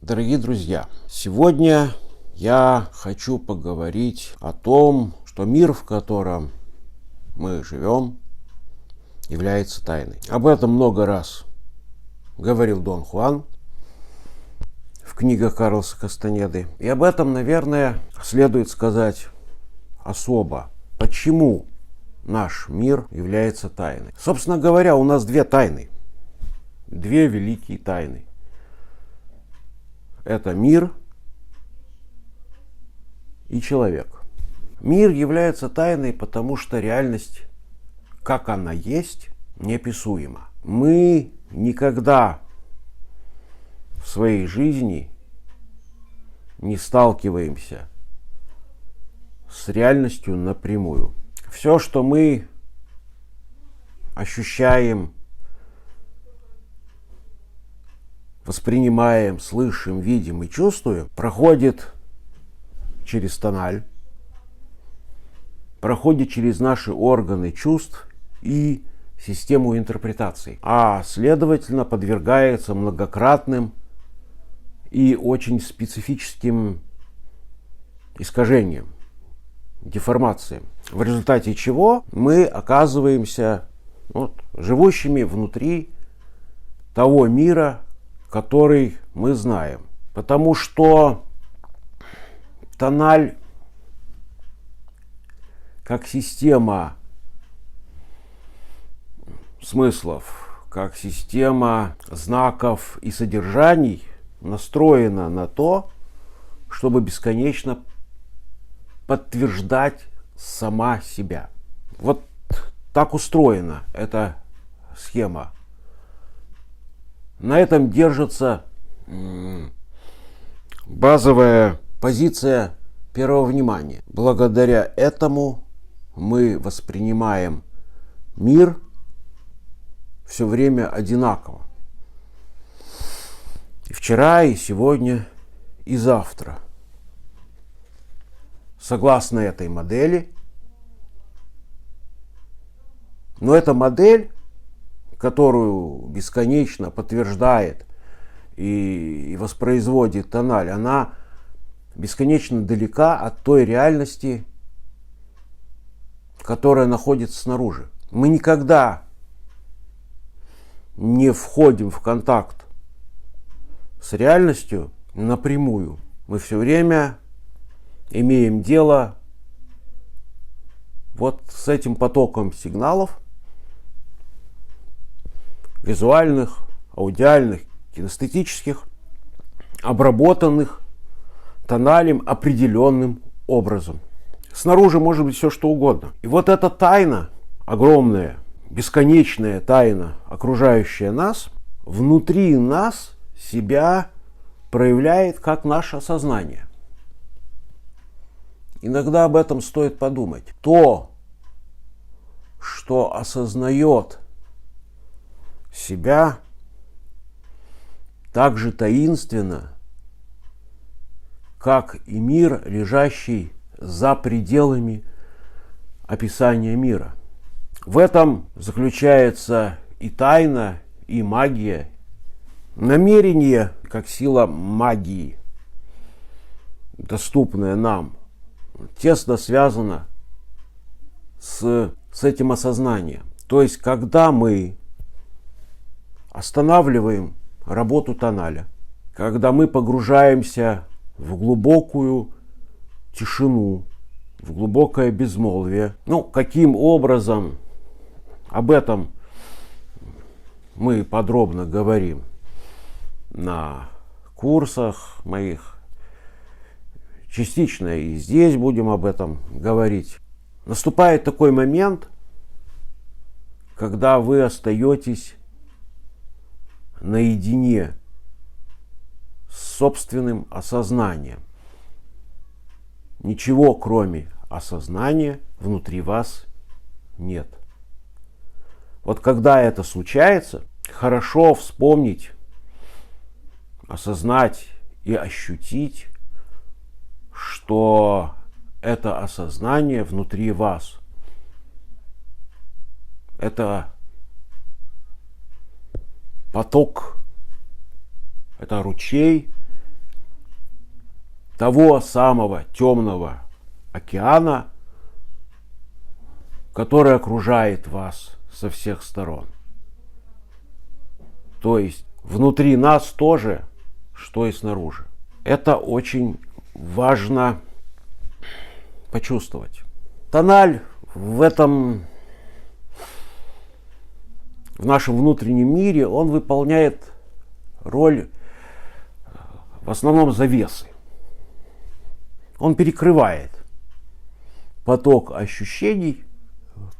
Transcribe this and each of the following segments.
Дорогие друзья, сегодня я хочу поговорить о том, что мир, в котором мы живем, является тайной. Об этом много раз говорил Дон Хуан в книгах Карлоса Кастанеды. И об этом, наверное, следует сказать особо. Почему наш мир является тайной? Собственно говоря, у нас две тайны. Две великие тайны. Это мир и человек. Мир является тайной, потому что реальность, как она есть, неописуема. Мы никогда в своей жизни не сталкиваемся с реальностью напрямую. Все, что мы ощущаем, воспринимаем, слышим, видим и чувствуем, проходит через тональ, проходит через наши органы чувств и систему интерпретаций, а следовательно подвергается многократным и очень специфическим искажениям, деформациям, в результате чего мы оказываемся живущими внутри того мира, который мы знаем. Потому что тональ как система смыслов, как система знаков и содержаний настроена на то, чтобы бесконечно подтверждать сама себя. Вот так устроена эта схема. На этом держится базовая позиция первого внимания. Благодаря этому мы воспринимаем мир все время одинаково. И вчера, и сегодня, и завтра. Согласно этой модели. Но эта модель, которую бесконечно подтверждает и воспроизводит тональ, она бесконечно далека от той реальности, которая находится снаружи. Мы никогда не входим в контакт с реальностью напрямую. Мы все время имеем дело вот с этим потоком сигналов, визуальных, аудиальных, кинестетических, обработанных тоналем определенным образом. Снаружи может быть все что угодно. И вот эта тайна, огромная, бесконечная тайна, окружающая нас, внутри нас себя проявляет как наше сознание. Иногда об этом стоит подумать. То, что осознает себя, так же таинственно, как и мир, лежащий за пределами описания мира. В этом заключается и тайна, и магия. Намерение, как сила магии, доступная нам, тесно связано с этим осознанием. То есть, когда мы останавливаем работу тоналя, когда мы погружаемся в глубокую тишину, в глубокое безмолвие. Каким образом? Об этом мы подробно говорим на курсах моих. Частично и здесь будем об этом говорить. Наступает такой момент, когда вы остаетесь наедине с собственным осознанием. Ничего, кроме осознания, внутри вас нет. Вот когда это случается, хорошо вспомнить, осознать и ощутить, что это осознание внутри вас. Это поток, это ручей, того самого темного океана, который окружает вас со всех сторон. То есть внутри нас тоже, что и снаружи. Это очень важно почувствовать. Тональ в нашем внутреннем мире, он выполняет роль в основном завесы. Он перекрывает поток ощущений,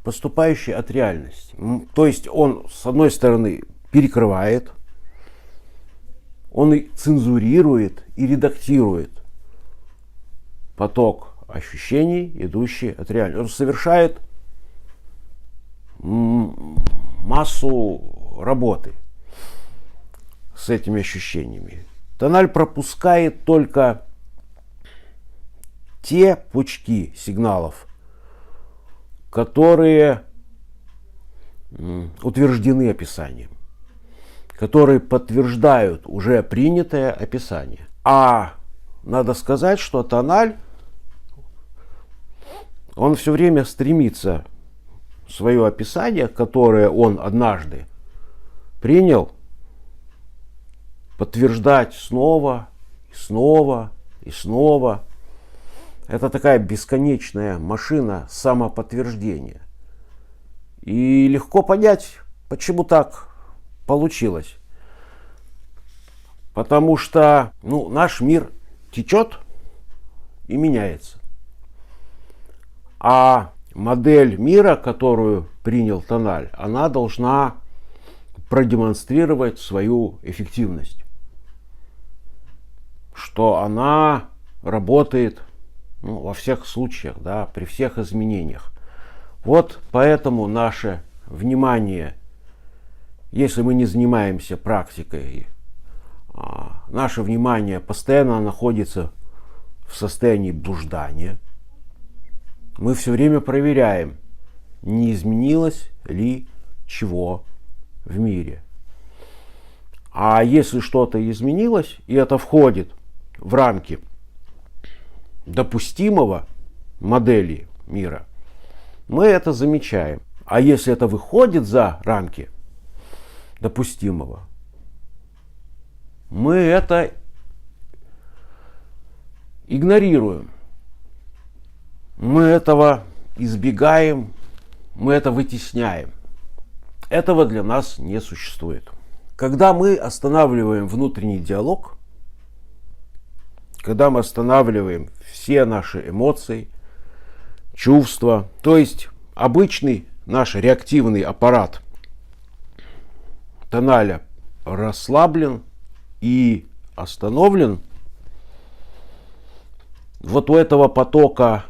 поступающий от реальности. То есть он, с одной стороны, перекрывает, он и цензурирует, и редактирует поток ощущений, идущий от реальности. Он совершает массу работы с этими ощущениями. Тональ пропускает только те пучки сигналов, которые утверждены описанием, которые подтверждают уже принятое описание. А надо сказать, что тональ, он все время стремится свое описание, которое он однажды принял, подтверждать снова и снова и снова. Это такая бесконечная машина самоподтверждения. И легко понять, почему так получилось. Потому что наш мир течет и меняется. А модель мира, которую принял тональ, она должна продемонстрировать свою эффективность. Что она работает во всех случаях, при всех изменениях. Вот поэтому наше внимание, если мы не занимаемся практикой, наше внимание постоянно находится в состоянии блуждания. Мы все время проверяем, не изменилось ли чего в мире. А если что-то изменилось, и это входит в рамки допустимого модели мира, мы это замечаем. А если это выходит за рамки допустимого, мы это игнорируем. Мы этого избегаем, мы это вытесняем. Этого для нас не существует. Когда мы останавливаем внутренний диалог, когда мы останавливаем все наши эмоции, чувства, то есть обычный наш реактивный аппарат тоналя расслаблен и остановлен, вот у этого потока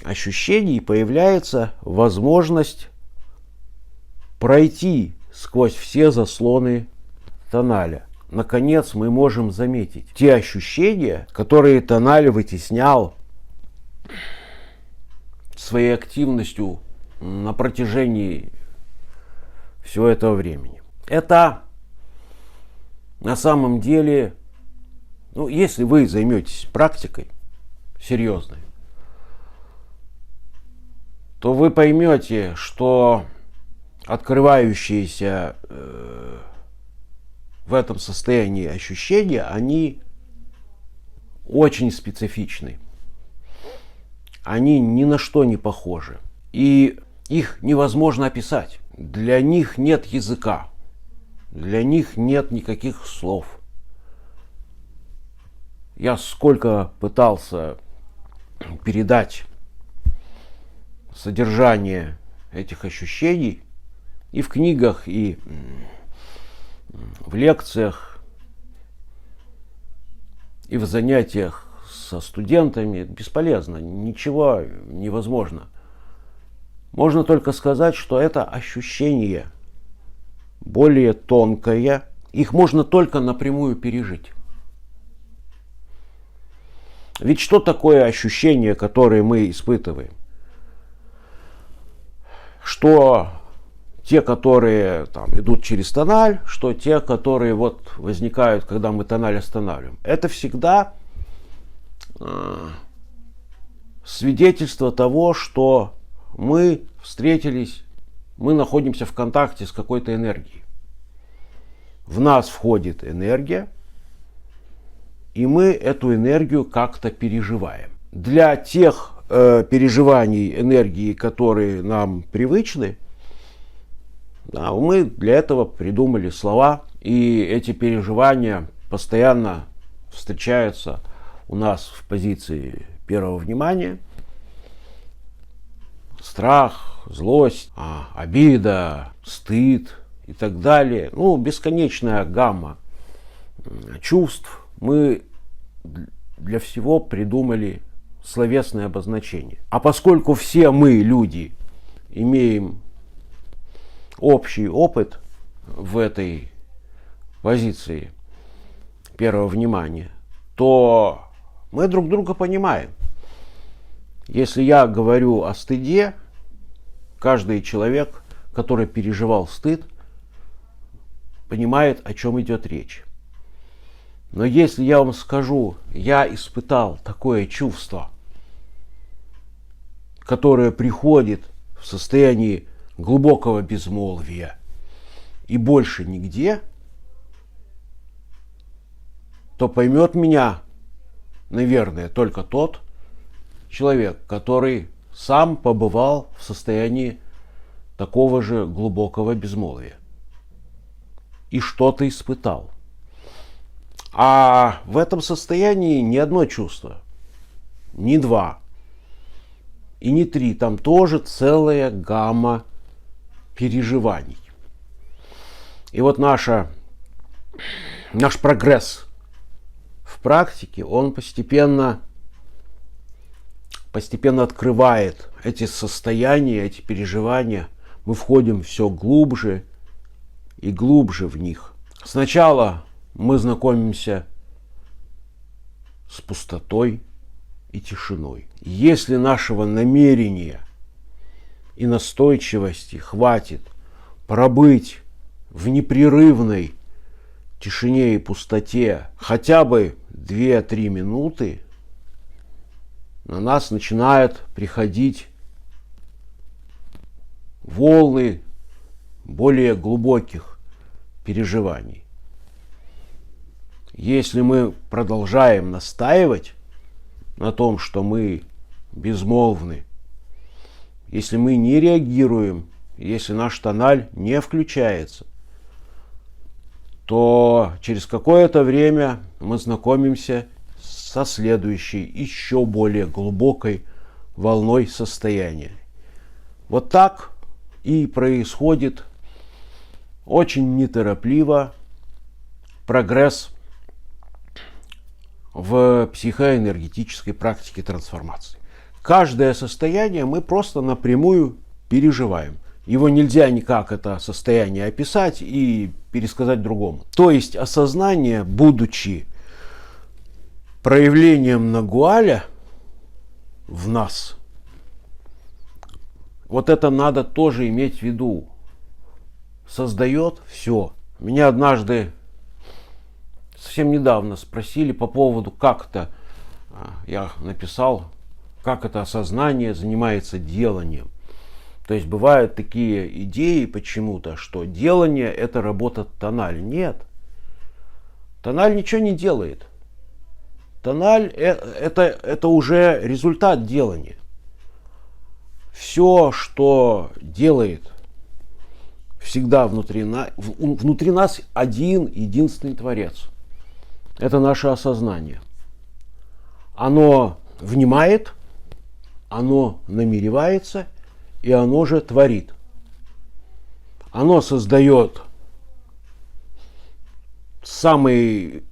ощущений появляется возможность пройти сквозь все заслоны тоналя. Наконец мы можем заметить те ощущения, которые тональ вытеснял своей активностью на протяжении всего этого времени. Это на самом деле, если вы займетесь практикой серьезной, то вы поймете, что открывающиеся в этом состоянии ощущения, они очень специфичны. Они ни на что не похожи. И их невозможно описать. Для них нет языка. Для них нет никаких слов. Я сколько пытался передать содержание этих ощущений и в книгах, и в лекциях, и в занятиях со студентами, бесполезно, ничего невозможно. Можно только сказать, что это ощущение более тонкое, их можно только напрямую пережить. Ведь что такое ощущение, которое мы испытываем? Что те, которые там идут через тональ, что те, которые вот возникают, когда мы тональ останавливаем. Это всегда свидетельство того, что мы встретились, мы находимся в контакте с какой-то энергией. В нас входит энергия, и мы эту энергию как-то переживаем. Для тех переживаний энергии, которые нам привычны, да, мы для этого придумали слова, и эти переживания постоянно встречаются у нас в позиции первого внимания. Страх, злость, обида, стыд и так далее. Ну, бесконечная гамма чувств. Мы для всего придумали словесное обозначение. А поскольку все мы, люди, имеем общий опыт в этой позиции первого внимания, то мы друг друга понимаем. Если я говорю о стыде, каждый человек, который переживал стыд, понимает, о чем идет речь. Но если я вам скажу, я испытал такое чувство, которое приходит в состоянии глубокого безмолвия и больше нигде, то поймет меня, наверное, только тот человек, который сам побывал в состоянии такого же глубокого безмолвия и что-то испытал. А в этом состоянии ни одно чувство, ни два и не три, там тоже целая гамма переживаний. И вот наш прогресс в практике, он постепенно открывает эти состояния, эти переживания. Мы входим все глубже и глубже в них. Сначала мы знакомимся с пустотой и тишиной. Если нашего намерения и настойчивости хватит пробыть в непрерывной тишине и пустоте хотя бы 2-3 минуты, на нас начинают приходить волны более глубоких переживаний. Если мы продолжаем настаивать на том, что мы безмолвны, если мы не реагируем, если наш тональ не включается, то через какое-то время мы знакомимся со следующей, еще более глубокой волной состояния. Вот так и происходит очень неторопливо прогресс в психоэнергетической практике трансформации. Каждое состояние мы просто напрямую переживаем. Его нельзя никак, это состояние, описать и пересказать другому. То есть осознание, будучи проявлением Нагуаля в нас, вот это надо тоже иметь в виду, создает все. Меня однажды совсем недавно спросили по поводу, как это, я написал, как это осознание занимается деланием. То есть бывают такие идеи почему-то, что делание — это работа тональ. Нет. Тональ ничего не делает. Тональ это уже результат делания. Все, что делает всегда внутри нас один единственный Творец. Это наше осознание. Оно внимает, оно намеревается, и оно же творит. Оно создает самые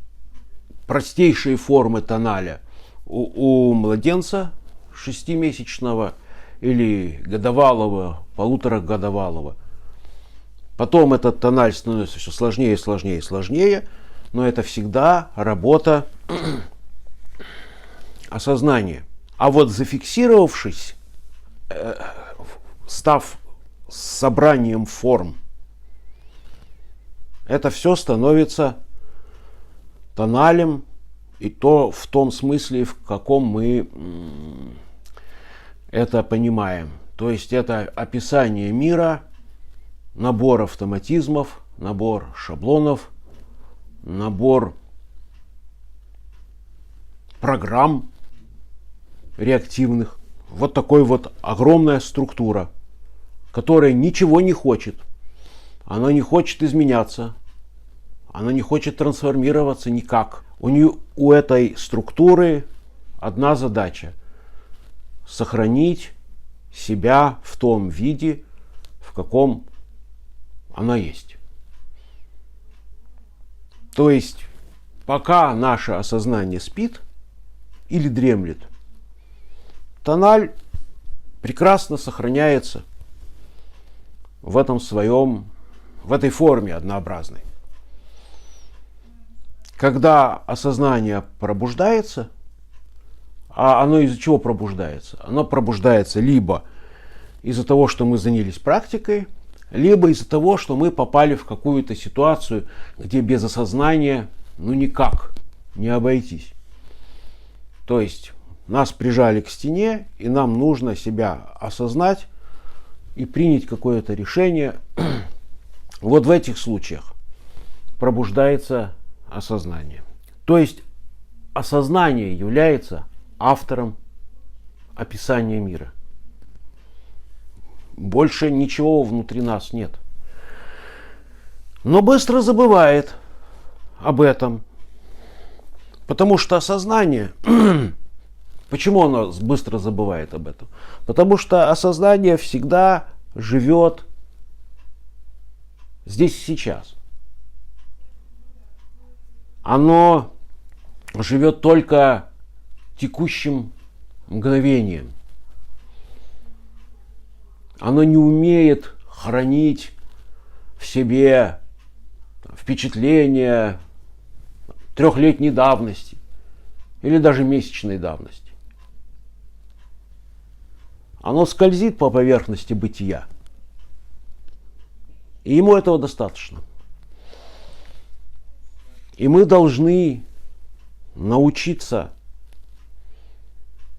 простейшие формы тоналя у младенца 6-месячного или годовалого, 1,5-годовалого. Потом этот тональ становится все сложнее, сложнее, сложнее, но это всегда работа осознания. А вот зафиксировавшись, став собранием форм. Это все становится тоналем, и то в том смысле, в каком мы это понимаем. То есть это описание мира, набор автоматизмов, набор шаблонов, набор программ реактивных. Вот такой вот огромная структура, которая ничего не хочет. Она не хочет изменяться. Она не хочет трансформироваться никак. У этой структуры одна задача – сохранить себя в том виде, в каком она есть. То есть, пока наше осознание спит или дремлет, тональ прекрасно сохраняется в этой форме однообразной. Когда осознание пробуждается, а оно из-за чего пробуждается? Оно пробуждается либо из-за того, что мы занялись практикой, либо из-за того, что мы попали в какую-то ситуацию, где без осознания никак не обойтись. То есть нас прижали к стене, и нам нужно себя осознать и принять какое-то решение. Вот в этих случаях пробуждается осознание. То есть осознание является автором описания мира. Больше ничего внутри нас нет. Но быстро забывает об этом. Потому что осознание... Почему оно быстро забывает об этом? Потому что осознание всегда живет здесь и сейчас. Оно живет только текущим мгновением. Оно не умеет хранить в себе впечатления трехлетней давности или даже месячной давности. Оно скользит по поверхности бытия. И ему этого достаточно. И мы должны научиться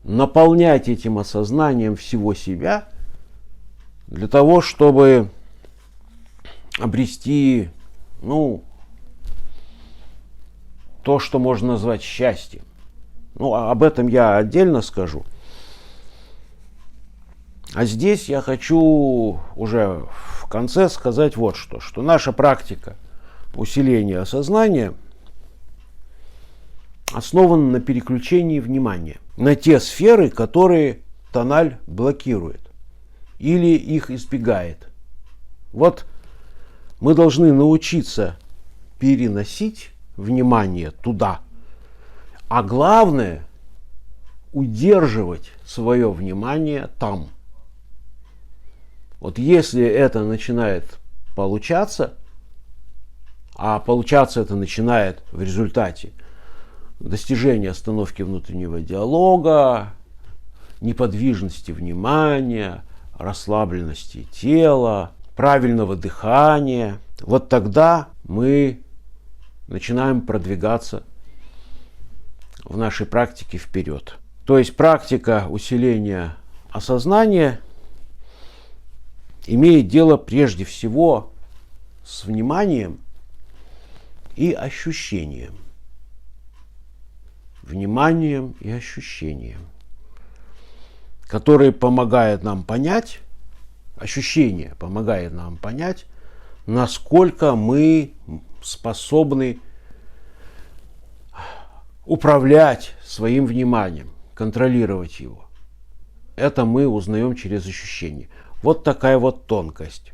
наполнять этим осознанием всего себя для того, чтобы обрести, то, что можно назвать счастьем. Об этом я отдельно скажу. А здесь я хочу уже в конце сказать вот что наша практика усиления осознания основана на переключении внимания на те сферы, которые тональ блокирует или их избегает. Вот мы должны научиться переносить внимание туда, а главное удерживать свое внимание там. Вот если это начинает получаться, а получаться это начинает в результате достижения остановки внутреннего диалога, неподвижности внимания, расслабленности тела, правильного дыхания, вот тогда мы начинаем продвигаться в нашей практике вперед. То есть практика усиления осознания имеет дело прежде всего с вниманием и ощущением. Вниманием и ощущением, которые помогают нам понять, ощущение помогает нам понять, насколько мы способны управлять своим вниманием, контролировать его. Это мы узнаем через ощущение. Вот такая вот тонкость.